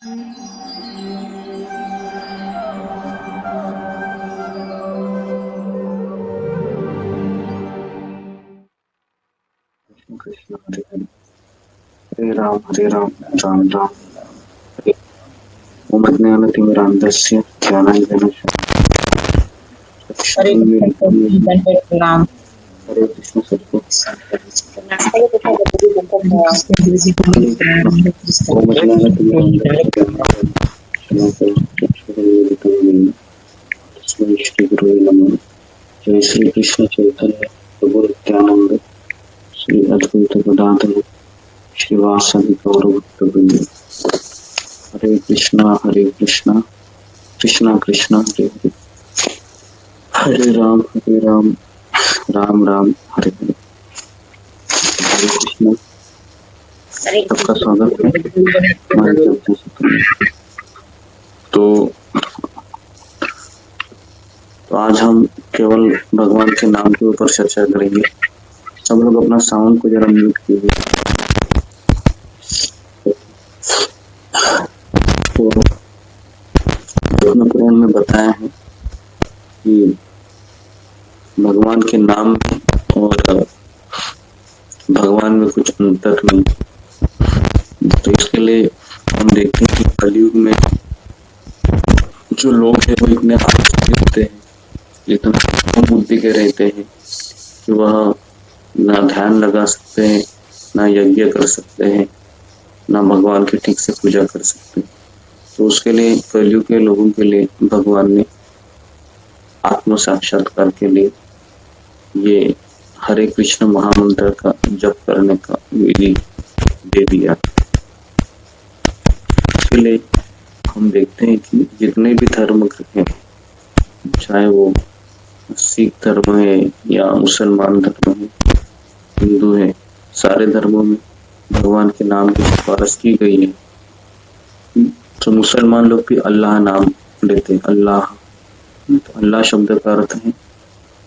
कृष्ण हरे हरे, हरे राम राम राम हरे। ओम अज्ञानतिमिरान्धस्य हरे प्रणाम। हरे कृष्ण सबको। ओम श्री गुरु नमः। जय श्री कृष्ण चैतन्य प्रभु नित्यानंद श्री अद्वैत गदाधर श्रीवासदि गौरभक्तवृंद। हरे कृष्णा कृष्णा कृष्णा हरे हरे, हरे राम राम राम हरे हरे। हरे कृष्णा, सबका स्वागत है हमारे चर्चा सत्र में। तो आज हम केवल भगवान के नाम के ऊपर चर्चा करेंगे। सब लोग अपना साउंड को जरा म्यूट कीजिए। तो अपने पुराण में बताया है कि भगवान के नाम में और भगवान में कुछ अंतर नहीं। तो इसके लिए हम देखते हैं कि कलयुग में जो लोग हैं वो इतने आलसी होते हैं, इतना कम बुद्धि के रहते हैं कि वह ना ध्यान लगा सकते हैं, ना यज्ञ कर सकते हैं, ना भगवान की ठीक से पूजा कर सकते हैं। तो उसके लिए कलयुग के लोगों के लिए भगवान ने आत्म साक्षात्कार के लिए ये हरे कृष्ण महामंत्र का जप करने का विधि दे दिया। इसलिए हम देखते हैं कि जितने भी धर्म हैं, चाहे वो सिख धर्म है या मुसलमान धर्म है, हिंदू है, सारे धर्मों में भगवान के नाम की सिफारिश की गई है। तो मुसलमान लोग भी अल्लाह नाम लेते हैं। अल्लाह, तो अल्लाह शब्द का अर्थ है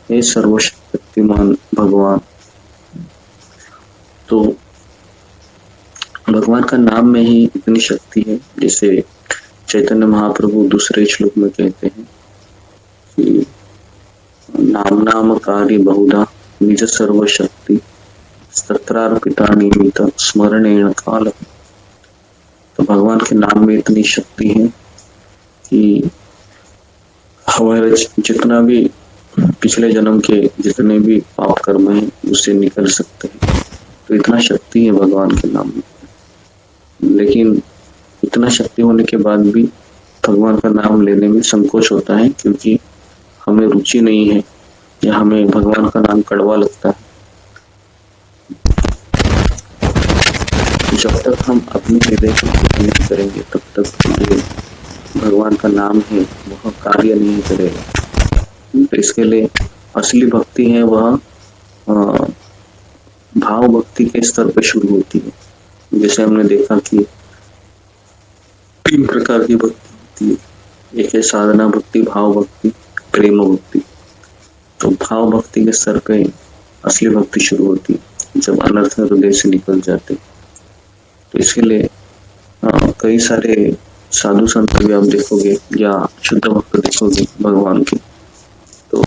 हे सर्वशक्तिमान भगवान। तो भगवान का नाम में ही इतनी शक्ति है, जैसे चैतन्य महाप्रभु दूसरे श्लोक में कहते हैं कि नाम नाम कार्य बहुधा निज सर्वशक्ति स्तत्रार्पिता निमित स्मरणेन काल। तो भगवान के नाम में इतनी शक्ति है कि हमारे जितना भी पिछले जन्म के जितने भी पाप कर्म हैं उससे निकल सकते हैं। तो इतना शक्ति है भगवान के नाम में। लेकिन इतना शक्ति होने के बाद भी भगवान का नाम लेने में संकोच होता है, क्योंकि हमें रुचि नहीं है या हमें भगवान का नाम कड़वा लगता है। जब तक हम अपने हृदय को नहीं करेंगे तब तक जो भगवान का नाम है वह कार्य नहीं करेगा। तो इसके लिए असली भक्ति है वह भाव भक्ति के स्तर पर शुरू होती है। जैसे हमने देखा कि 3 प्रकार की भक्ति होती है। एक है साधना भक्ति, भाव भक्ति, प्रेम भक्ति। तो भाव भक्ति के स्तर पे असली भक्ति शुरू होती है, जब अनर्थ हृदय से निकल जाते। तो इसके लिए कई सारे साधु संत भी आप देखोगे या शुद्ध भक्त देखोगे भगवान के, तो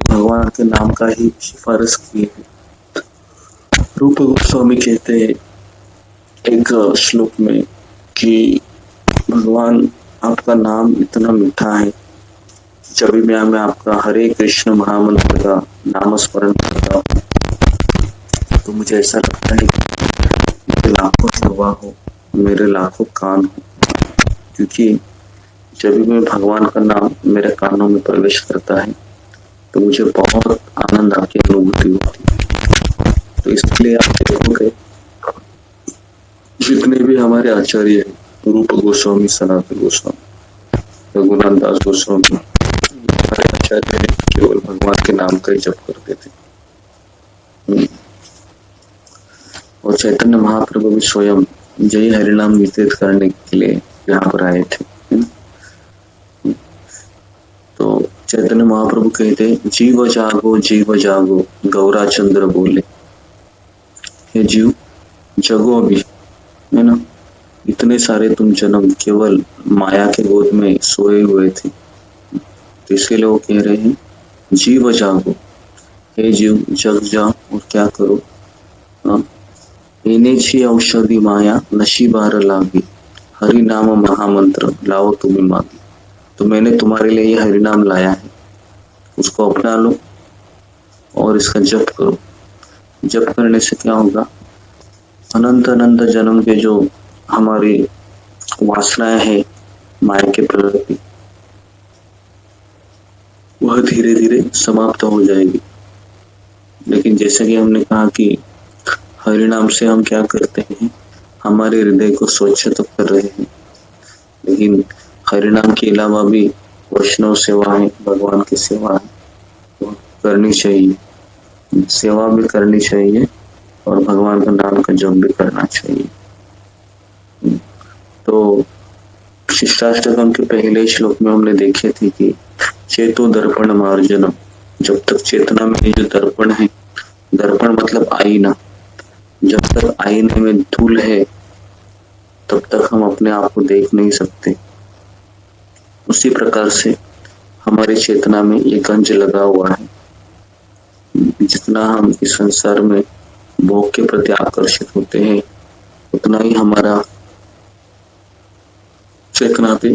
भगवान के नाम का ही सिफारिश किए हैं। रूप गोस्वामी कहते हैं एक श्लोक में कि भगवान आपका नाम इतना मीठा है, जब भी मैं आपका हरे कृष्ण महामंत्र का नामस्मरण करता हूँ तो मुझे ऐसा लगता है कि लाखों सेवा हो, मेरे लाखों कान हो, क्योंकि जब भी मैं भगवान का नाम मेरे कानों में प्रवेश करता है तो मुझे बहुत आनंद आती अनुभूति होती है। तो इसलिए आप देखोगे जितने भी हमारे आचार्य हैं, रूप गोस्वामी, सनातन गोस्वामी, रघुनाथ दास गोस्वामी, हमारे आचार्य केवल भगवान के नाम का ही जप करते थे। और चैतन्य महाप्रभु भी स्वयं जय हरिनाम वितरित करने के लिए यहाँ पर आए थे। तो चैतन्य महाप्रभु कहते जीव जागो गौरा चंद्र बोले, हे जीव जगो अभी, है ना। इतने सारे तुम जन्म केवल माया के गोद में सोए हुए थे। तो इसके लिए वो कह रहे हैं जीव जागो, हे जीव जग जाओ और क्या करो, एनेची औषधि माया नशी बार लागी, हरि नाम महामंत्र लाओ तुम्हें मांगी। तो मैंने तुम्हारे लिए ये हरि नाम लाया है, उसको अपना लो और इसका जप करो। जप करने से क्या होगा, अनंत अनंत जन्म के जो हमारी वासनाएं है माया के प्रति, वह धीरे धीरे समाप्त हो जाएगी। लेकिन जैसे कि हमने कहा कि हरि नाम से हम क्या करते हैं, हमारे हृदय को स्वच्छ तो कर रहे हैं, लेकिन हरि नाम के अलावा भी वैष्णव सेवा है, भगवान की सेवा है, वो करनी चाहिए। सेवा भी करनी चाहिए और भगवान का नाम का जप भी करना चाहिए। तो शिष्टाष्टकम के पहले श्लोक में हमने देखे थे कि चेतो दर्पण मार्जन, जब तक चेतना में जो दर्पण है, दर्पण मतलब आईना, जब तक आईने में धूल है तब तक हम अपने आप को देख नहीं सकते। उसी प्रकार से हमारी चेतना में ये गंज लगा हुआ है। जितना हम इस संसार में भोग के प्रति आकर्षित होते हैं, उतना ही हमारा चेतना पे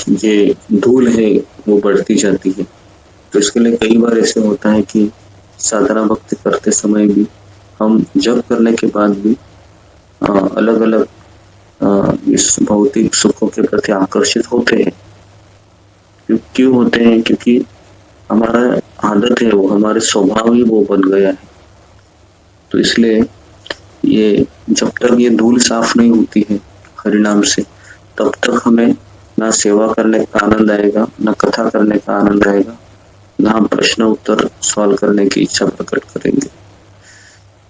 ये धूल है वो बढ़ती जाती है। तो इसके लिए कई बार ऐसे होता है कि साधना भक्ति करते समय भी हम जप करने के बाद भी अलग अलग इस भौतिक सुखों के प्रति आकर्षित होते हैं। क्यों होते हैं? क्योंकि हमारा आदत है, वो हमारे स्वभाव ही वो बन गया है। तो इसलिए ये जब तक ये धूल साफ नहीं होती है हरिनाम से, तब तक हमें ना सेवा करने का आनंद आएगा, ना कथा करने का आनंद आएगा, ना हम प्रश्न उत्तर सवाल करने की इच्छा प्रकट करेंगे।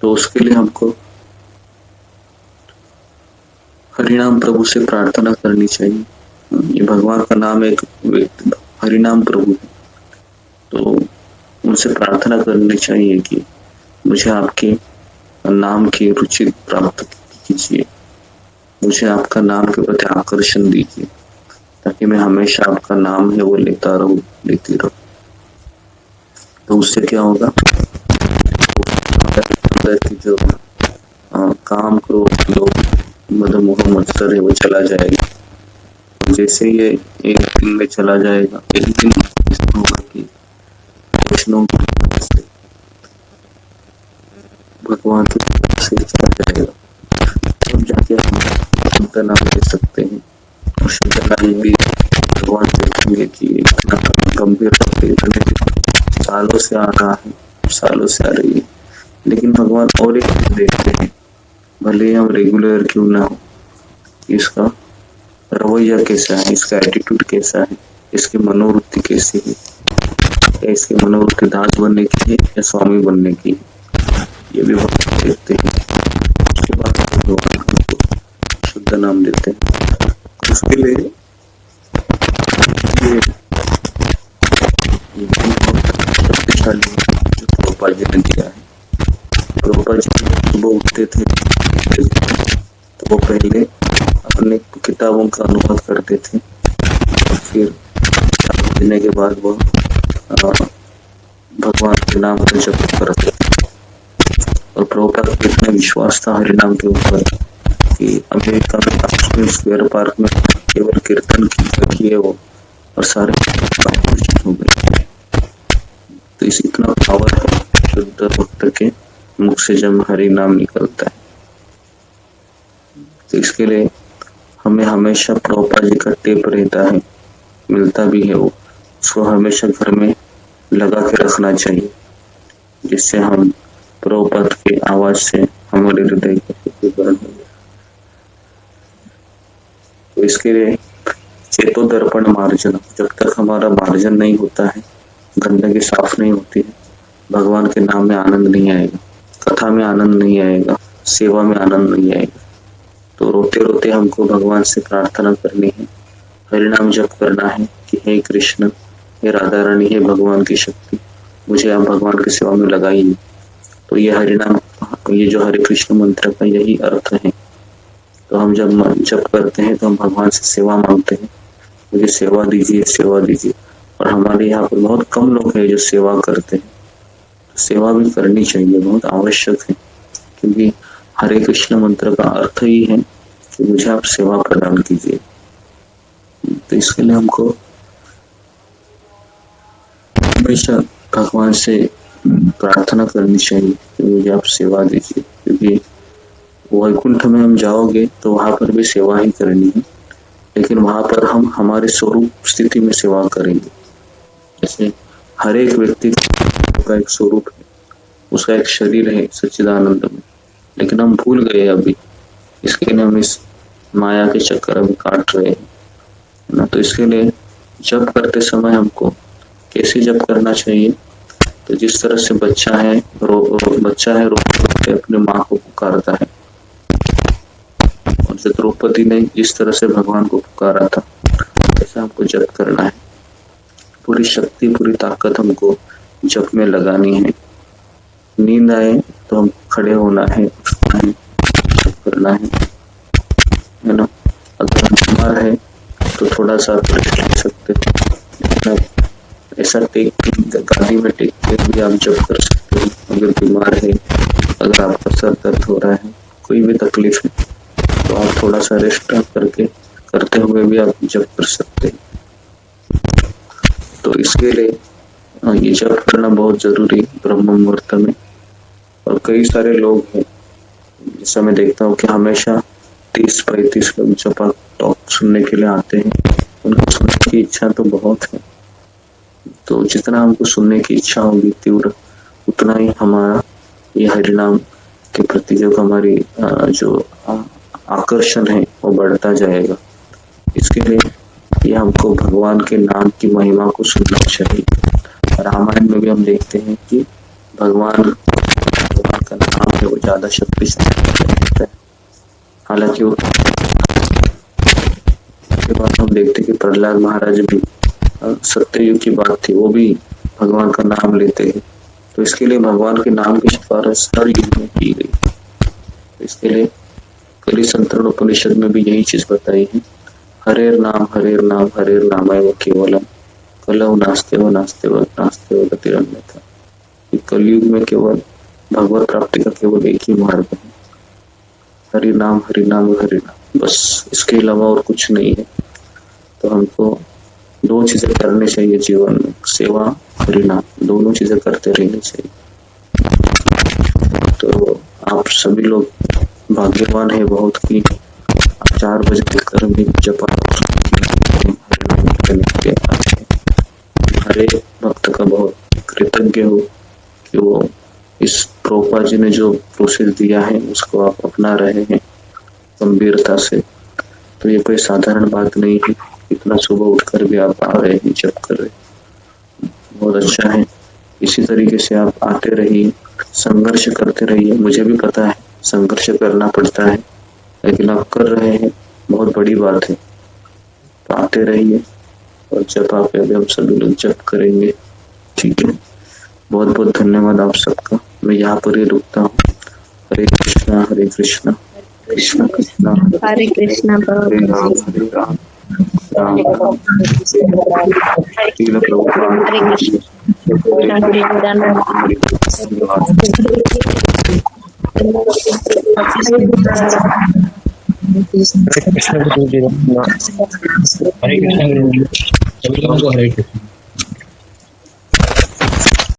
तो उसके लिए हमको हरिनाम प्रभु से प्रार्थना करनी चाहिए। ये भगवान का नाम एक हरिनाम प्रभु है, तो उनसे प्रार्थना करनी चाहिए कि मुझे आपके नाम की रुचि प्राप्त कीजिए, मुझे आपका नाम के प्रति आकर्षण दीजिए, ताकि मैं हमेशा आपका नाम है वो लेता रहूं, लेती रहूं। तो उससे क्या होगा, कि जो काम क्रोध लोभ मद मोह मत्सर है वो चला जाएगा। जैसे ये एक दिन में चला जाएगा, एक दिन ऐसा होगा कि वैष्णव भगवान से चला जाएगा, तब जाके हम शुद्ध नाम ले सकते हैं। और शुद्ध नाम भी भगवान देखेंगे कि इतना गंभीर इतने सालों से आ रहा है, सालों से आ रही है, लेकिन भगवान और एक चीज देखते हैं, भले हम रेगुलर क्यों ना हो, इसका रवैया कैसा है, इसका एटीट्यूड कैसा है, इसकी मनोवृत्ति कैसी है, या इसकी मनोवृत्ति दास बनने की है या स्वामी बनने की है, ये भी भगवान देखते हैं। उसके बाद भगवान हमको शुद्ध नाम देते हैं। उसके लिए ये शक्तिशाली जो प्रभुपाद जी ने दिया है। प्रभुपाद जी सुबह उठते थे तो वो पहले अपने किताबों का अनुवाद करते थे और फिर देने के बाद वो भगवान के नाम का जप करते थे। और प्रभुपाद को इतना विश्वास था हरिनाम के ऊपर कि अमेरिका में स्क्वायर पार्क में केवल कीर्तन किए वो और सारे हो गए। तो इस इतना पावर है शुद्ध भक्त के मुख से जब हरि नाम निकलता है। तो इसके लिए हमें हमेशा प्रभुपाद जी का टेप रहता है, मिलता भी है, वो उसको हमेशा घर में लगा के रखना चाहिए, जिससे हम प्रभुपाद की आवाज से हमारे हृदय को बंद हो जाए। तो इसके लिए चेतो दर्पण मार्जन, जब तक हमारा मार्जन नहीं होता है, गंदगी साफ नहीं होती है, भगवान के नाम में आनंद नहीं आएगा, कथा में आनंद नहीं आएगा, सेवा में आनंद नहीं आएगा। तो रोते रोते हमको भगवान से प्रार्थना करनी है, हरिनाम जप करना है कि हे कृष्ण, हे राधा रानी, हे भगवान की शक्ति, मुझे आप भगवान की सेवा में लगाइए। तो ये हरिनाम, ये जो हरे कृष्ण मंत्र का यही अर्थ है। तो हम जब करते हैं तो हम भगवान से सेवा मांगते हैं, मुझे सेवा दीजिए, सेवा दीजिए। और हमारे यहाँ पर बहुत कम लोग हैं जो सेवा करते हैं। सेवा भी करनी चाहिए, बहुत आवश्यक है, क्योंकि हरे कृष्ण मंत्र का अर्थ ही है कि मुझे आप सेवा प्रदान कीजिए। तो इसके लिए हमको हमेशा भगवान से प्रार्थना करनी चाहिए कि मुझे आप सेवा दीजिए, क्योंकि वैकुंठ में हम जाओगे तो वहां पर भी सेवा ही करनी है, लेकिन वहां पर हम हमारे स्वरूप स्थिति में सेवा करेंगे। जैसे हर एक व्यक्ति का एक स्वरूप है, उसका एक शरीर है सच्चिदानंद में, लेकिन हम भूल गए अभी, इसके लिए हम इस माया के चक्कर में काट रहे हैं ना। तो इसके लिए जप करते समय हमको कैसे जप करना चाहिए, तो जिस तरह से बच्चा है रो के अपने माँ को पुकारता है, और जो द्रौपदी ने जिस तरह से भगवान को पुकारा था, ऐसा हमको जप करना है। पूरी शक्ति, पूरी ताकत हमको जप में लगानी है। नींद आए तो हम खड़े होना है, उठना है, जप करना है ना। अगर हम बीमार है तो थोड़ा सा रेस्ट ले सकते हैं, ऐसा गाड़ी में टेक के भी आप जप कर सकते हैं। अगर बीमार है, अगर आपका सर दर्द हो रहा है, कोई भी तकलीफ है, तो आप थोड़ा सा रेस्ट करते हुए भी आप जप कर सकते हैं। तो इसके लिए ये जप करना बहुत जरूरी है ब्रह्म मुहूर्त में। और कई सारे लोग हैं, जैसा मैं देखता हूँ कि हमेशा 30-35 लोग जप टॉक सुनने के लिए आते हैं। उनको सुनने की इच्छा तो बहुत है, तो जितना हमको सुनने की इच्छा होगी तीव्र, उतना ही हमारा ये हरिनाम के प्रति जो हमारी जो आकर्षण है वो बढ़ता जाएगा। इसके लिए ये हमको भगवान के नाम की महिमा को सुनना चाहिए। रामायण में भी हम देखते हैं कि भगवान का नाम है वो ज्यादा शक्तिशाली है। हालांकि वो के बाद हम देखते हैं कि प्रहलाद महाराज भी सत्ययुग की बात थी, वो भी भगवान का नाम लेते हैं। तो इसके लिए भगवान के नाम की सिफारिश हर युग में की गई। तो इसके लिए कली संतरण उपनिषद में भी यही चीज बताई है, हरेर नाम नामाय केवलम कलौ नास्तेव गतिरन्यथा। कलयुग में केवल भगवत प्राप्ति का केवल एक ही मार्ग है, हरि नाम, बस। इसके अलावा और कुछ नहीं है। तो हमको दो चीजें करनी चाहिए जीवन में, सेवा, हरिनाम, दोनों चीजें करते रहनी चाहिए। तो आप सभी लोग भाग्यवान है बहुत कि 4 बजे तक भी जप हरे भक्त का बहुत कृतज्ञ हो कि वो इस प्रभुपाद जी ने जो प्रोसेस दिया है उसको आप अपना रहे हैं गंभीरता से। तो ये कोई साधारण बात नहीं है, इतना सुबह उठकर भी आप आ रहे हैं, जप कर रहे हैं, बहुत अच्छा है। इसी तरीके से आप आते रहिए, संघर्ष करते रहिए। मुझे भी पता है संघर्ष करना पड़ता है, लेकिन आप कर रहे हैं, बहुत बड़ी बात है। तो आते रहिए, और जब आप हम सभी लोग जप करेंगे, ठीक है। बहुत बहुत धन्यवाद आप सबका। मैं यहाँ पर ही रुकता हूँ। हरे कृष्णा कृष्णा कृष्णा हरे कृष्णा हरे राम राम राम हरे कृष्ण गुरु जी, हरे कृष्ण गुरु जी, सभी लोगों को हरे कृष्ण।